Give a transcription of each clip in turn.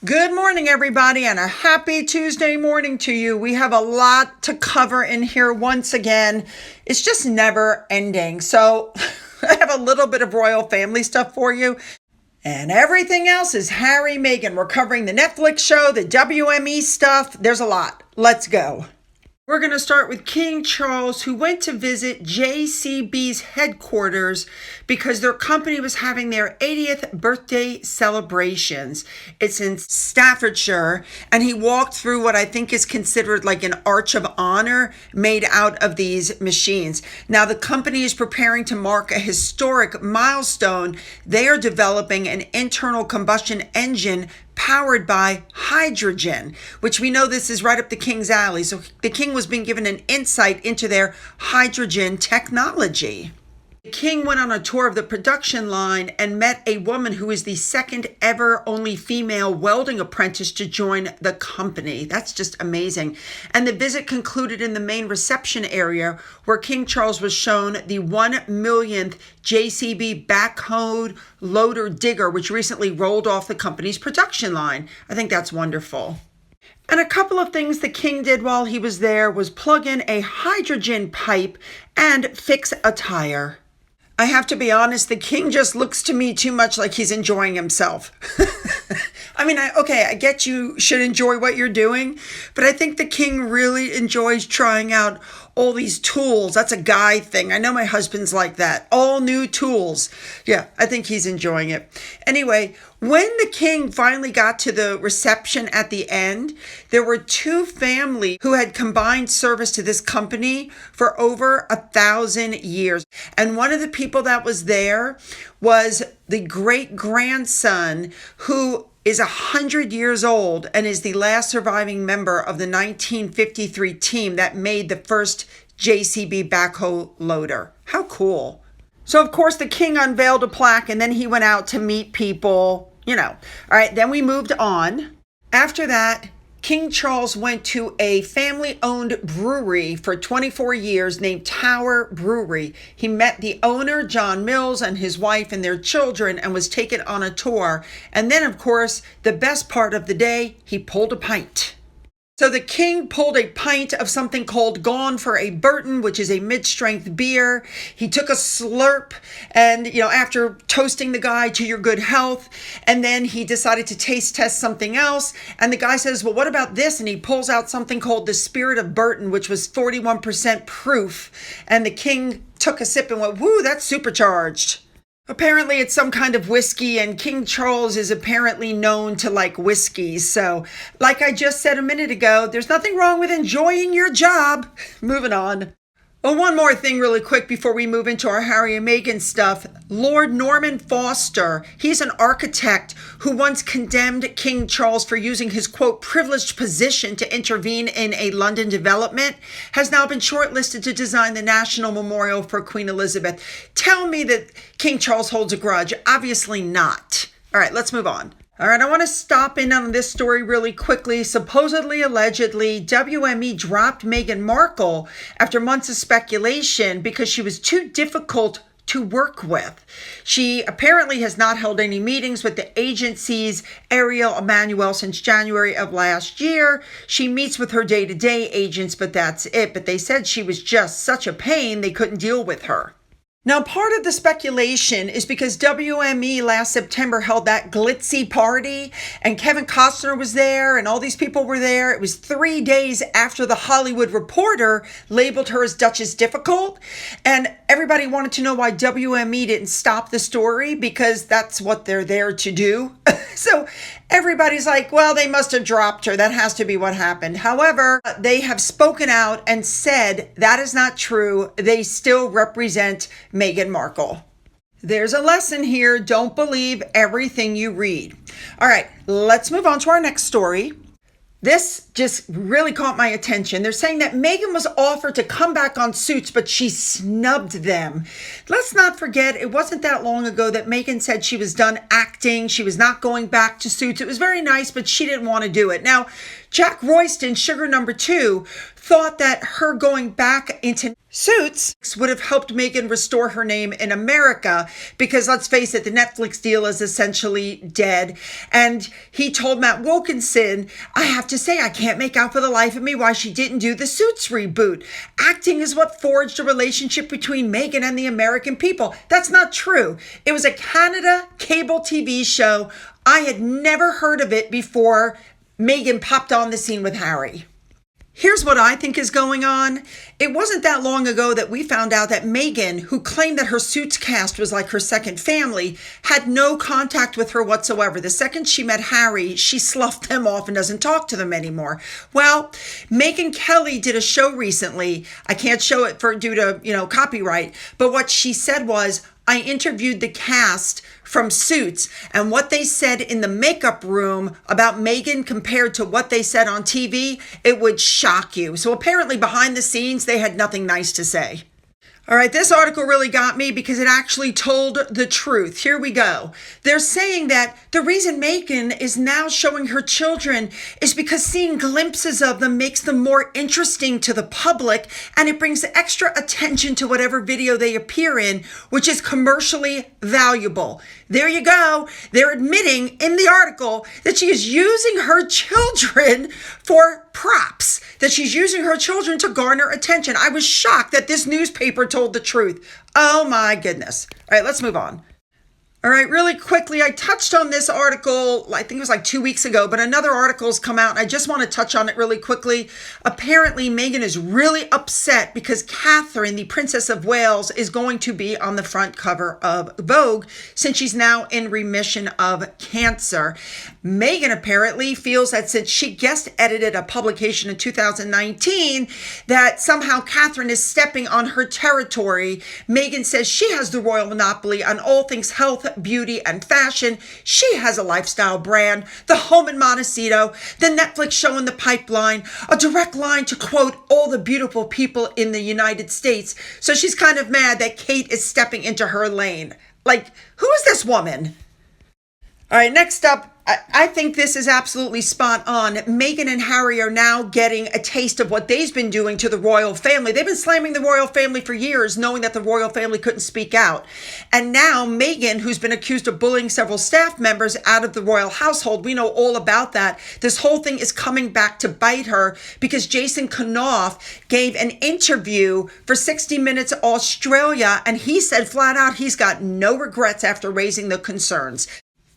Good morning, everybody, and a happy Tuesday morning to you. We have a lot to cover in here once again. It's just never ending. So I have a little bit of royal family stuff for you. And everything else is Harry, Meghan. We're covering the Netflix show, the WME stuff. There's a lot. Let's go. We're going to start with King Charles, who went to visit JCB's headquarters because their company was having their 80th birthday celebrations. It's in Staffordshire, and he walked through what I think is considered like an arch of honor made out of these machines. Now, the company is preparing to mark a historic milestone. They are developing an internal combustion engine powered by hydrogen, which we know this is right up the king's alley. So the king was being given an insight into their hydrogen technology. The king went on a tour of the production line and met a woman who is the second ever only female welding apprentice to join the company. That's just amazing. And the visit concluded in the main reception area where King Charles was shown the 1 millionth JCB backhoe loader digger, which recently rolled off the company's production line. I think that's wonderful. And a couple of things the king did while he was there was plug in a hydrogen pipe and fix a tire. I have to be honest, the king just looks to me too much like he's enjoying himself. I mean, I get you should enjoy what you're doing, but I think the king really enjoys trying out all these tools. That's a guy thing. I know my husband's like that. All new tools. Yeah, I think he's enjoying it. Anyway, when the king finally got to the reception at the end, there were two families who had combined service to this company for over 1,000 years. And one of the people that was there was the great-grandson who is 100 years old and is the last surviving member of the 1953 team that made the first JCB backhoe loader. How cool. So, of course, the king unveiled a plaque and then he went out to meet people, All right, then we moved on. After that, King Charles went to a family-owned brewery for 24 years named Tower Brewery. He met the owner, John Mills, and his wife and their children and was taken on a tour. And then, of course, the best part of the day, he pulled a pint. So the king pulled a pint of something called Gone for a Burton, which is a mid-strength beer. He took a slurp and, after toasting the guy to your good health, and then he decided to taste test something else. And the guy says, well, what about this? And he pulls out something called the Spirit of Burton, which was 41% proof. And the king took a sip and went, woo, that's supercharged. Apparently it's some kind of whiskey, and King Charles is apparently known to like whiskeys. So, like I just said a minute ago, there's nothing wrong with enjoying your job. Moving on. Oh, one more thing really quick before we move into our Harry and Meghan stuff. Lord Norman Foster, he's an architect who once condemned King Charles for using his, quote, privileged position to intervene in a London development, has now been shortlisted to design the National Memorial for Queen Elizabeth. Tell me that King Charles holds a grudge. Obviously not. All right, let's move on. All right, I want to stop in on this story really quickly. Supposedly, allegedly, WME dropped Meghan Markle after months of speculation because she was too difficult to work with. She apparently has not held any meetings with the agency's Ariel Emanuel since January of last year. She meets with her day-to-day agents, but that's it. But they said she was just such a pain, they couldn't deal with her. Now, part of the speculation is because WME last September held that glitzy party and Kevin Costner was there and all these people were there. It was 3 days after the Hollywood Reporter labeled her as Duchess Difficult. And everybody wanted to know why WME didn't stop the story because that's what they're there to do. So everybody's like, well, they must have dropped her. That has to be what happened. However, they have spoken out and said that is not true. They still represent Meghan Markle. There's a lesson here. Don't believe everything you read. All right, let's move on to our next story. This just really caught my attention. They're saying that Meghan was offered to come back on Suits, but she snubbed them. Let's not forget, it wasn't that long ago that Meghan said she was done acting. She was not going back to Suits. It was very nice, but she didn't want to do it. Now, Jack Royston, sugar number 2, thought that her going back into Suits would have helped Meghan restore her name in America because, let's face it, the Netflix deal is essentially dead. And he told Matt Wilkinson, I have to say, I can't make out for the life of me why she didn't do the Suits reboot. Acting is what forged a relationship between Meghan and the American people. That's not true. It was a Canada cable TV show. I had never heard of it before Meghan popped on the scene with Harry. Here's what I think is going on. It wasn't that long ago that we found out that Meghan, who claimed that her Suits cast was like her second family, had no contact with her whatsoever. The second she met Harry, she sloughed them off and doesn't talk to them anymore. Well, Megyn Kelly did a show recently. I can't show it due to, copyright, but what she said was, I interviewed the cast from Suits, and what they said in the makeup room about Meghan compared to what they said on TV, it would shock you. So apparently behind the scenes, they had nothing nice to say. All right, this article really got me because it actually told the truth. Here we go. They're saying that the reason Meghan is now showing her children is because seeing glimpses of them makes them more interesting to the public, and it brings extra attention to whatever video they appear in, which is commercially valuable. There you go. They're admitting in the article that she is using her children for props, that she's using her children to garner attention. I was shocked that this newspaper told the truth. Oh my goodness. All right, let's move on. All right, really quickly, I touched on this article, I think it was like 2 weeks ago, but another article's come out, and I just want to touch on it really quickly. Apparently, Meghan is really upset because Catherine, the Princess of Wales, is going to be on the front cover of Vogue since she's now in remission of cancer. Meghan apparently feels that since she guest edited a publication in 2019, that somehow Catherine is stepping on her territory. Meghan says she has the royal monopoly on all things health, beauty, and fashion. She has a lifestyle brand, the home in Montecito, the Netflix show in the pipeline, a direct line to quote all the beautiful people in the United States. So she's kind of mad that Kate is stepping into her lane. Like, who is this woman? All right, next up, I think this is absolutely spot on. Meghan and Harry are now getting a taste of what they've been doing to the royal family. They've been slamming the royal family for years, knowing that the royal family couldn't speak out. And now Meghan, who's been accused of bullying several staff members out of the royal household, we know all about that. This whole thing is coming back to bite her because Jason Kanoff gave an interview for 60 Minutes Australia, and he said flat out he's got no regrets after raising the concerns.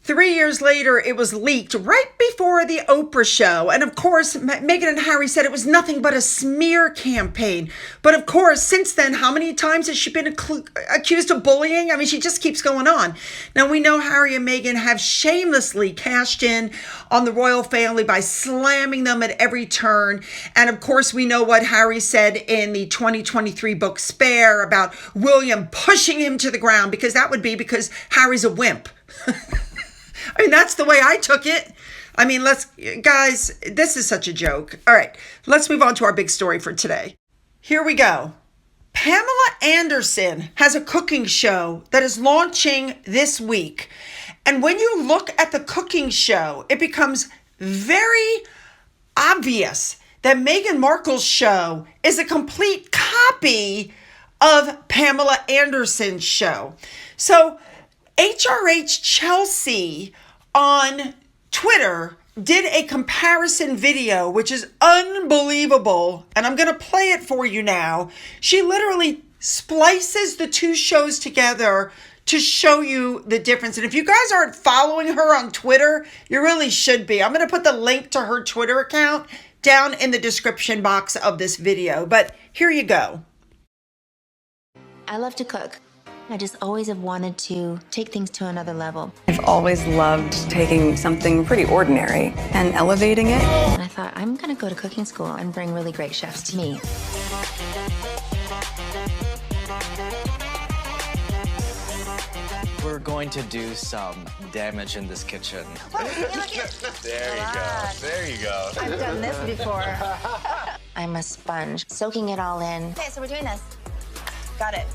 3 years later, it was leaked right before the Oprah show. And of course, Meghan and Harry said it was nothing but a smear campaign. But of course, since then, how many times has she been accused of bullying? I mean, she just keeps going on. Now, we know Harry and Meghan have shamelessly cashed in on the royal family by slamming them at every turn. And of course, we know what Harry said in the 2023 book Spare about William pushing him to the ground, because that would be because Harry's a wimp. I mean, that's the way I took it. I mean, guys, this is such a joke. All right, let's move on to our big story for today. Here we go. Pamela Anderson has a cooking show that is launching this week. And when you look at the cooking show, it becomes very obvious that Meghan Markle's show is a complete copy of Pamela Anderson's show. So HRH Chelsea on Twitter did a comparison video, which is unbelievable. And I'm going to play it for you now. She literally splices the two shows together to show you the difference. And if you guys aren't following her on Twitter, you really should be. I'm going to put the link to her Twitter account down in the description box of this video. But here you go. I love to cook. I just always have wanted to take things to another level. I've always loved taking something pretty ordinary and elevating it. And I thought, I'm gonna go to cooking school and bring really great chefs to me. We're going to do some damage in this kitchen. There you go. There you go. I've done this before. I'm a sponge, soaking it all in. Okay, so we're doing this. Got it.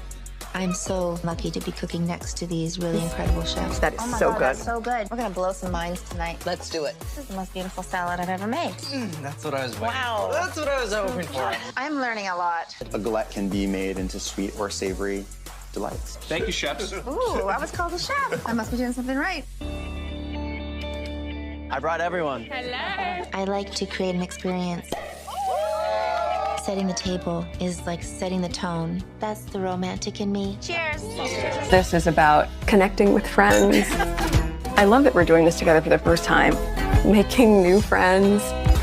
I'm so lucky to be cooking next to these really incredible chefs. That is Oh my so God, good. that's so good. We're gonna blow some minds tonight. Let's do it. This is the most beautiful salad I've ever made. That's what I was waiting Wow. for. That's what I was hoping for. I'm learning a lot. A galette can be made into sweet or savory delights. Thank you, chefs. Ooh, I was called a chef. I must be doing something right. I brought everyone. I like to create an experience. Setting the table is like setting the tone. That's the romantic in me. Cheers. This is about connecting with friends. I love that we're doing this together for the first time, making new friends.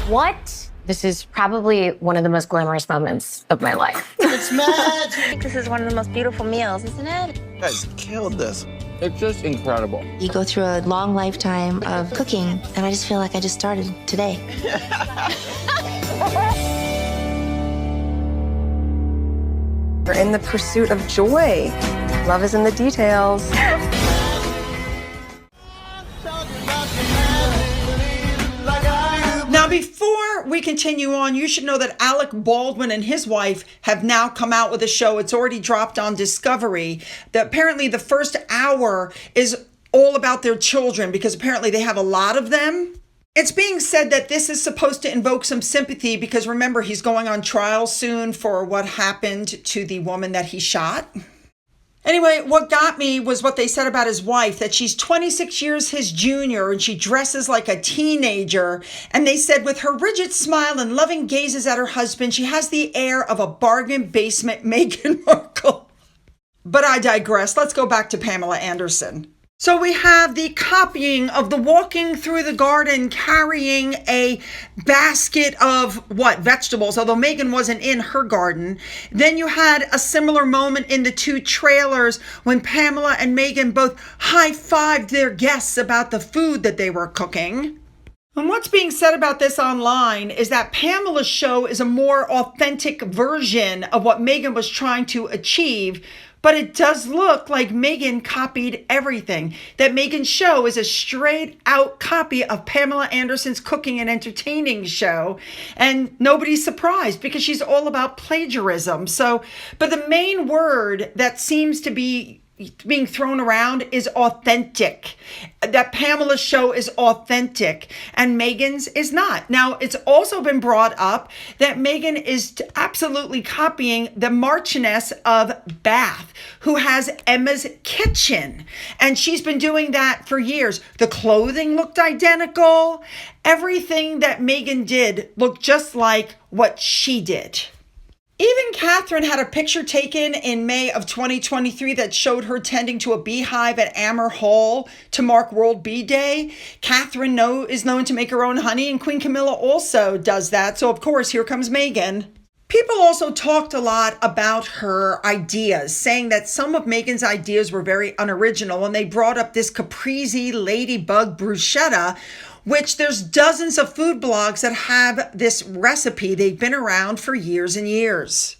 What? This is probably one of the most glamorous moments of my life. It's magic. This is one of the most beautiful meals, isn't it? You guys killed this. It's just incredible. You go through a long lifetime of cooking, and I just feel like I just started today. We're in the pursuit of joy. Love is in the details. Now, before we continue on, you should know that Alec Baldwin and his wife have now come out with a show. It's already dropped on Discovery. Apparently, the first hour is all about their children because apparently they have a lot of them. It's being said that this is supposed to invoke some sympathy because remember, he's going on trial soon for what happened to the woman that he shot. Anyway, what got me was what they said about his wife, that she's 26 years his junior and she dresses like a teenager. And they said with her rigid smile and loving gazes at her husband, she has the air of a bargain basement Meghan Markle. But I digress. Let's go back to Pamela Anderson. So we have the copying of the walking through the garden carrying a basket of vegetables, although Meghan wasn't in her garden. Then you had a similar moment in the two trailers when Pamela and Meghan both high-fived their guests about the food that they were cooking. And what's being said about this online is that Pamela's show is a more authentic version of what Meghan was trying to achieve. But it does look like Meghan copied everything. That Meghan's show is a straight out copy of Pamela Anderson's cooking and entertaining show. And nobody's surprised because she's all about plagiarism. But the main word that seems to be being thrown around is authentic. That Pamela's show is authentic and Meghan's is not. Now, it's also been brought up that Meghan is absolutely copying the Marchioness of Bath, who has Emma's Kitchen. And she's been doing that for years. The clothing looked identical. Everything that Meghan did looked just like what she did. Even Catherine had a picture taken in May of 2023 that showed her tending to a beehive at Amber Hall to mark World Bee Day. Catherine is known to make her own honey, and Queen Camilla also does that. So, of course, here comes Meghan. People also talked a lot about her ideas, saying that some of Meghan's ideas were very unoriginal, and they brought up this caprese ladybug bruschetta, which there's dozens of food blogs that have this recipe. They've been around for years and years.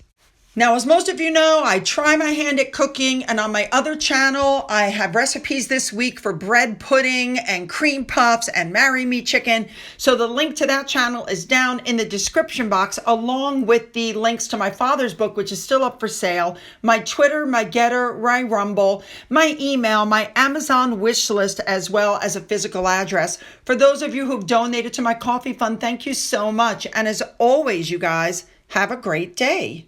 Now, as most of you know, I try my hand at cooking, and on my other channel, I have recipes this week for bread pudding and cream puffs and marry me chicken. So the link to that channel is down in the description box, along with the links to my father's book, which is still up for sale, my Twitter, my Gettr, my Rumble, my email, my Amazon wish list, as well as a physical address. For those of you who've donated to my coffee fund, thank you so much. And as always, you guys, have a great day.